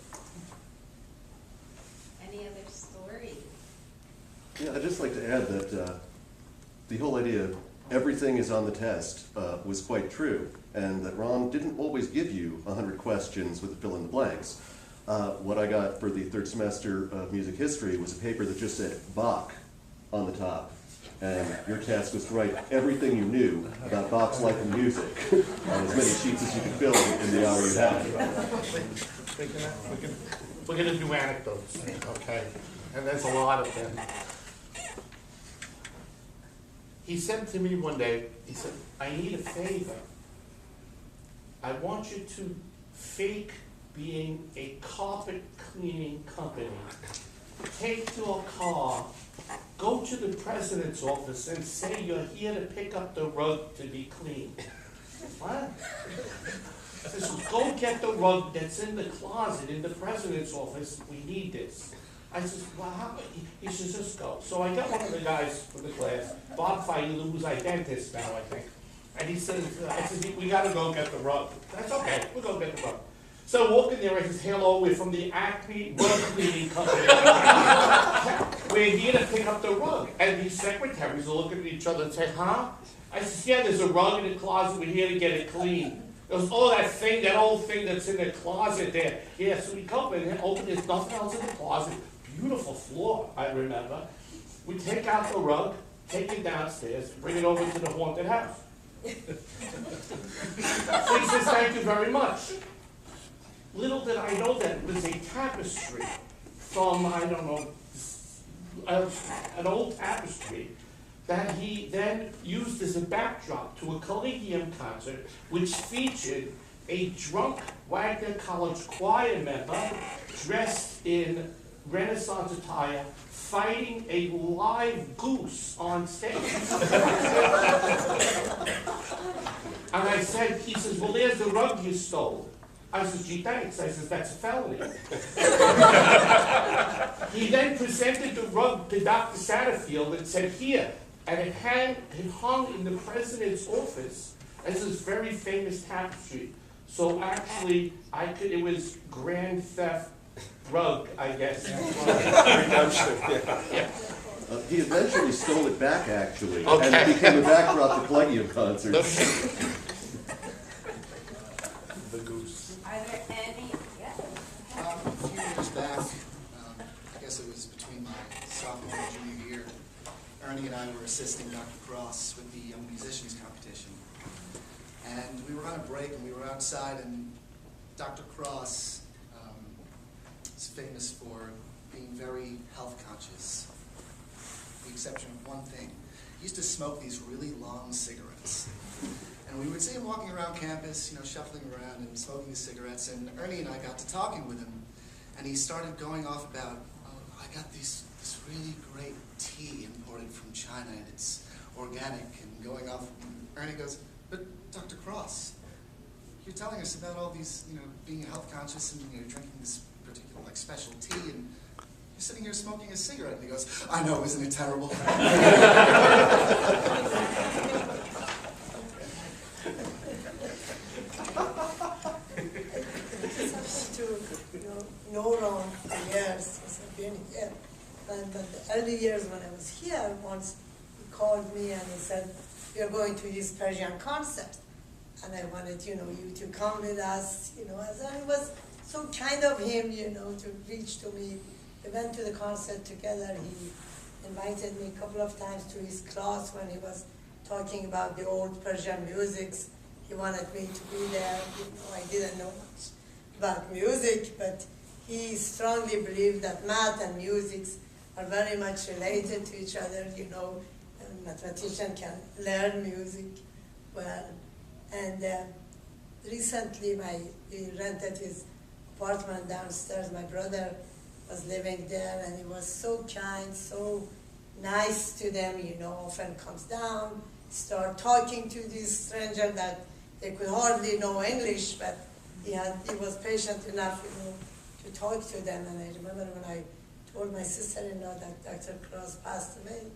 Any other story? Yeah, I'd just like to add that the whole idea of everything is on the test was quite true, and that Ron didn't always give you 100 questions with the fill in the blanks. What I got for the third semester of music history was a paper that just said Bach on the top. And your task was to write everything you knew about Bach's life and music on as many sheets as you could fill in the hour you had. We're going to do anecdotes, okay? And there's a lot of them. He said to me one day, he said, "I need a favor. I want you to fake being a carpet cleaning company. Take your car, go to the president's office and say you're here to pick up the rug to be cleaned." What? He says, "Go get the rug that's in the closet in the president's office. We need this." I says, well, how, he says, just go. So I got one of the guys from the class, Bob Failu, who's a dentist now, I think. And he says, I says, we gotta go get the rug. That's okay, we'll go get the rug. So I walk in there, I says, hello, we're from the Acme Rug Cleaning Company. We're here to pick up the rug. And the secretaries are looking at each other and say, huh? I says, yeah, there's a rug in the closet, we're here to get it clean. Goes, oh, that old thing that's in the closet there. Yeah, so we come in and open, there's nothing else in the closet. Beautiful floor, I remember. We take out the rug, take it downstairs, bring it over to the haunted house. So he says, thank you very much. Little did I know that it was a tapestry from, I don't know, an old tapestry that he then used as a backdrop to a Collegium concert, which featured a drunk Wagner College choir member dressed in Renaissance attire, fighting a live goose on stage. And I said, he says, well, there's the rug you stole. I said, gee, thanks. I said, that's a felony. He then presented the rug to Dr. Satterfield and said, here. And it hung in the president's office as this very famous tapestry. So actually, it was grand theft rug, I guess. Yeah. He eventually stole it back, actually, Okay. and it became a backdrop to Collegium concerts. The goose. Are there any, yeah? A few years back, I guess it was between my sophomore and junior year, Ernie and I were assisting Dr. Cross with the Young Musicians Competition. And we were on a break and we were outside, and Dr. Cross is famous for being very health conscious, with the exception of one thing. He used to smoke these really long cigarettes. And we would see him walking around campus, shuffling around and smoking his cigarettes, and Ernie and I got to talking with him, and he started going off about, oh, I got this really great tea imported from China, and it's organic, and going off, and Ernie goes, but Dr. Cross, you're telling us about all these, being health conscious and drinking this particular special tea, and you're sitting here smoking a cigarette. And he goes, I know, isn't it terrible? to know Ron for years, since I've been here. And the early years when I was here, once he called me and he said, "You're going to this Persian concert, and I wanted, you to come with us, and it was so kind of him, to reach to me. We went to the concert together. He invited me a couple of times to his class when he was talking about the old Persian musics. He wanted me to be there. I didn't know much about music, but he strongly believed that math and music are very much related to each other. A mathematician can learn music well. And recently, he rented his apartment downstairs. My brother was living there, and he was so kind, so nice to them. Often comes down, start talking to this stranger that they could hardly know English, but he was patient enough, to talk to them. And I remember when I told my sister-in-law that Dr. Cross passed away,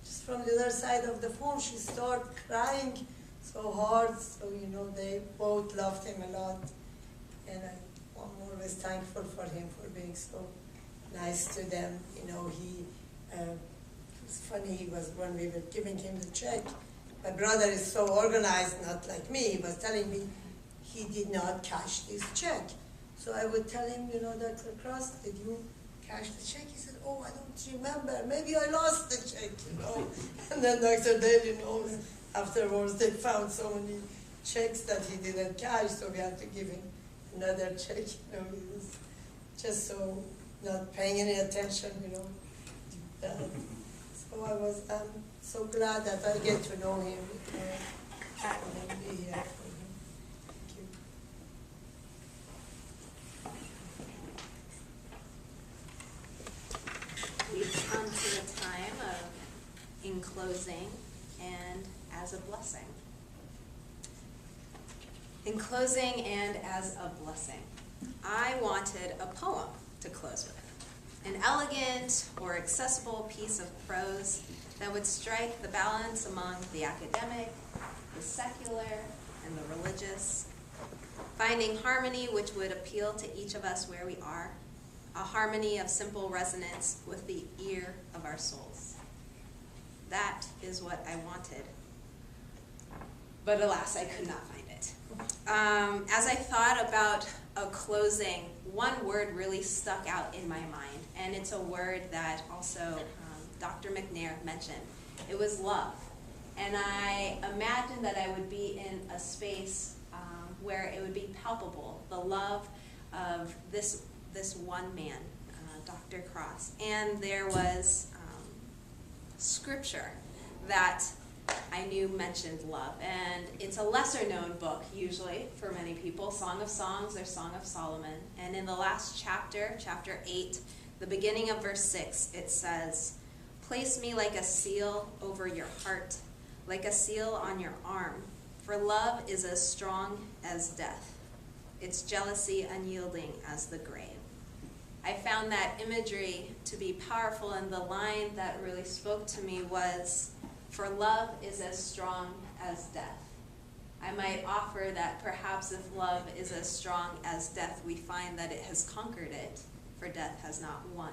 just from the other side of the phone, she started crying so hard. So, they both loved him a lot. And I'm always thankful for him for being so nice to them. It was funny, when we were giving him the check, my brother is so organized, not like me. He was telling me he did not cash this check. So I would tell him, Dr. Cross, did you cash the check? He said, oh, I don't remember. Maybe I lost the check, And then Dr. Daly knows afterwards they found so many checks that he didn't cash, so we had to give him another check. He was just so not paying any attention, So I was so glad that I get to know him and be here for him. Thank you. We've come to the time of in closing and as a blessing. In closing and as a blessing, I wanted a poem to close with. an elegant or accessible piece of prose that would strike the balance among the academic, the secular, and the religious, finding harmony which would appeal to each of us where we are, a harmony of simple resonance with the ear of our souls. That is what I wanted, but alas, I could not find it. As I thought about a closing, one word really stuck out in my mind, and it's a word that also Dr. McNair mentioned. It was love. And I imagined that I would be in a space where it would be palpable, the love of this one man, Dr. Cross. And there was scripture that I knew mentioned love. And it's a lesser known book, usually, for many people, Song of Songs or Song of Solomon. And in the last chapter, chapter 8, the beginning of verse 6, it says, "Place me like a seal over your heart, like a seal on your arm, for love is as strong as death, its jealousy unyielding as the grave." I found that imagery to be powerful, and the line that really spoke to me was, "For love is as strong as death." I might offer that perhaps if love is as strong as death, we find that it has conquered it, for death has not won.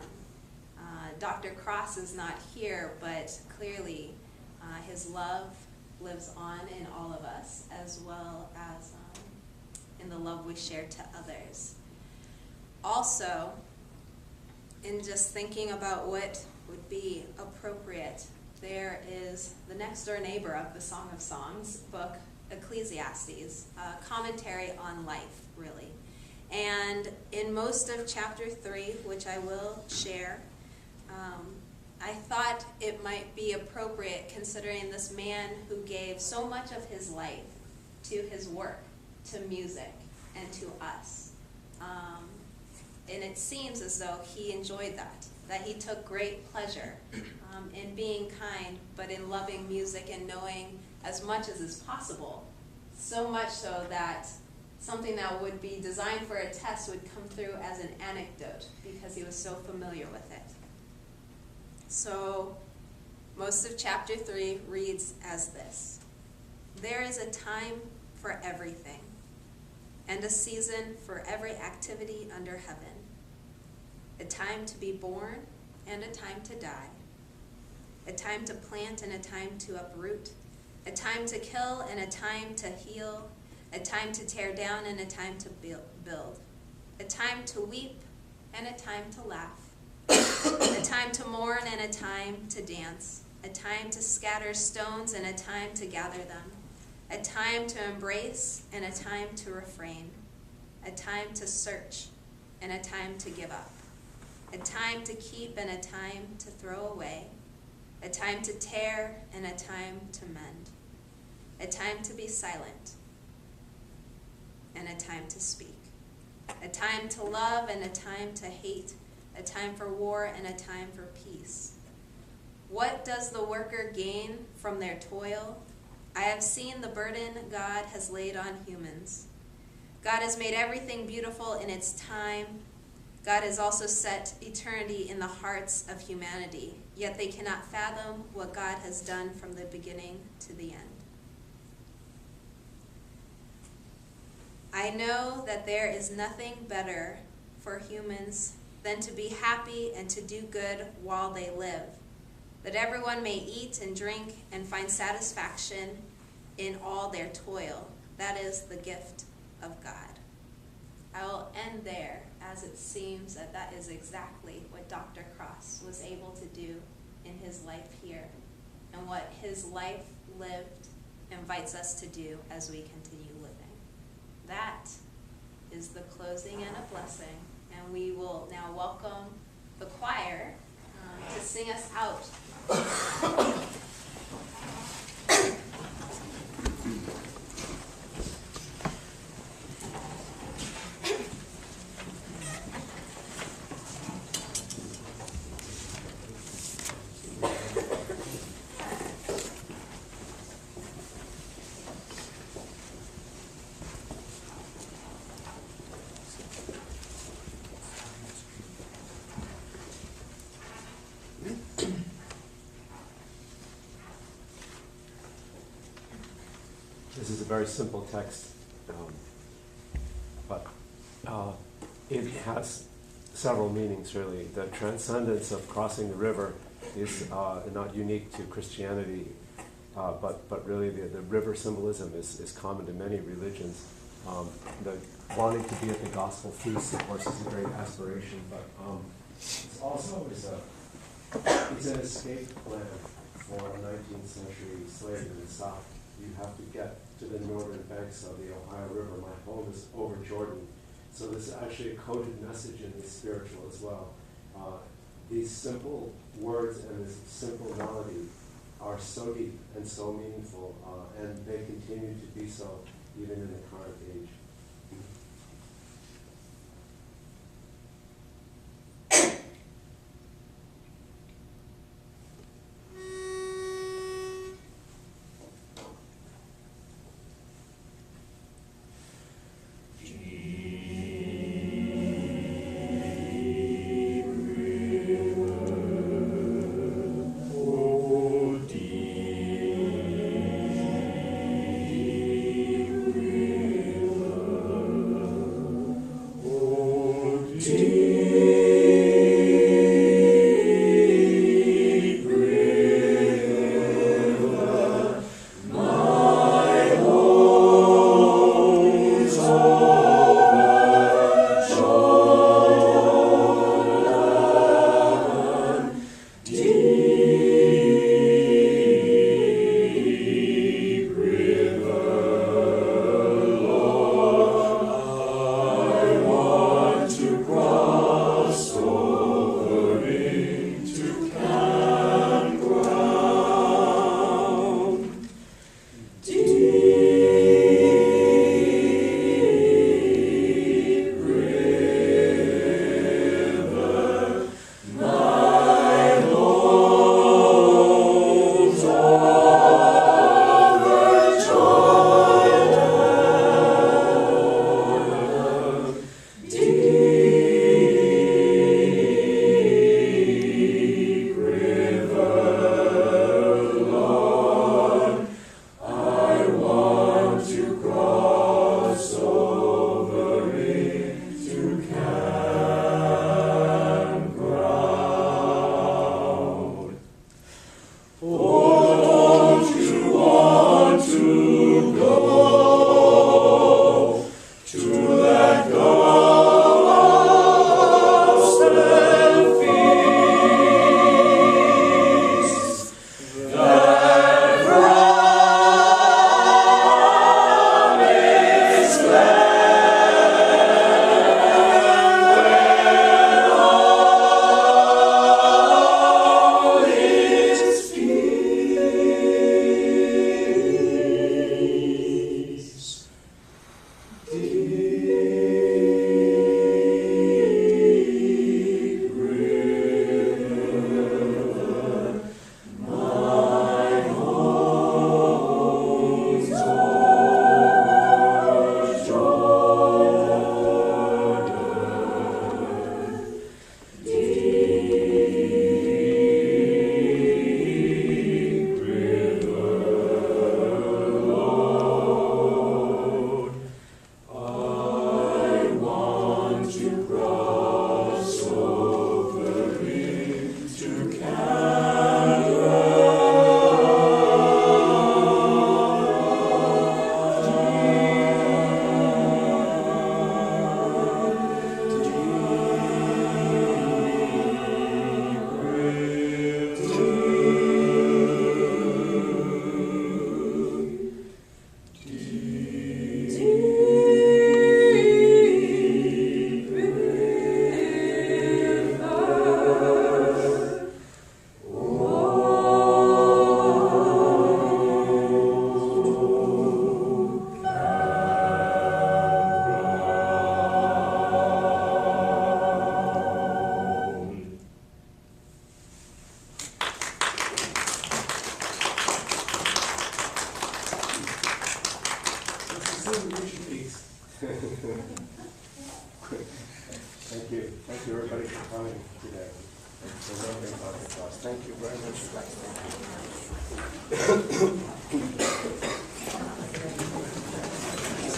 Dr. Cross is not here, but clearly his love lives on in all of us, as well as in the love we share to others. Also, in just thinking about what would be appropriate, there is the next door neighbor of the Song of Songs book, Ecclesiastes, a commentary on life, really. And in most of chapter 3, which I will share, I thought it might be appropriate, considering this man who gave so much of his life to his work, to music, and to us. And it seems as though he enjoyed that he took great pleasure in being kind, but in loving music and knowing as much as is possible. So much so that something that would be designed for a test would come through as an anecdote because he was so familiar with it. So most of chapter 3 reads as this: "There is a time for everything, and a season for every activity under heaven, a time to be born and a time to die, a time to plant and a time to uproot, a time to kill and a time to heal, a time to tear down and a time to build, a time to weep and a time to laugh, a time to mourn and a time to dance, a time to scatter stones and a time to gather them, a time to embrace and a time to refrain, a time to search and a time to give up, a time to keep and a time to throw away, a time to tear and a time to mend, a time to be silent and a time to speak, a time to love and a time to hate, a time for war and a time for peace. What does the worker gain from their toil? I have seen the burden God has laid on humans. God has made everything beautiful in its time. God has also set eternity in the hearts of humanity, yet they cannot fathom what God has done from the beginning to the end. I know that there is nothing better for humans than to be happy and to do good while they live, that everyone may eat and drink and find satisfaction in all their toil. That is the gift of God." I will end there, as it seems that that is exactly what Dr. Cross was able to do in his life here, and what his life lived invites us to do as we continue living. That is the closing and a blessing, and we will now welcome the choir to sing us out. This is a very simple text, but it has several meanings, really. The transcendence of crossing the river is not unique to Christianity, but really the river symbolism is common to many religions. The wanting to be at the gospel feast, of course, is a great aspiration, but it's also it's an escape plan for a 19th century slave in the South. You have to get to the northern banks of the Ohio River. My home is over Jordan. So this is actually a coded message in the spiritual as well. These simple words and this simple melody are so deep and so meaningful, and they continue to be so even in the current age. Thank you. Thank you, everybody, for coming today. For learning about the class. Thank you very much.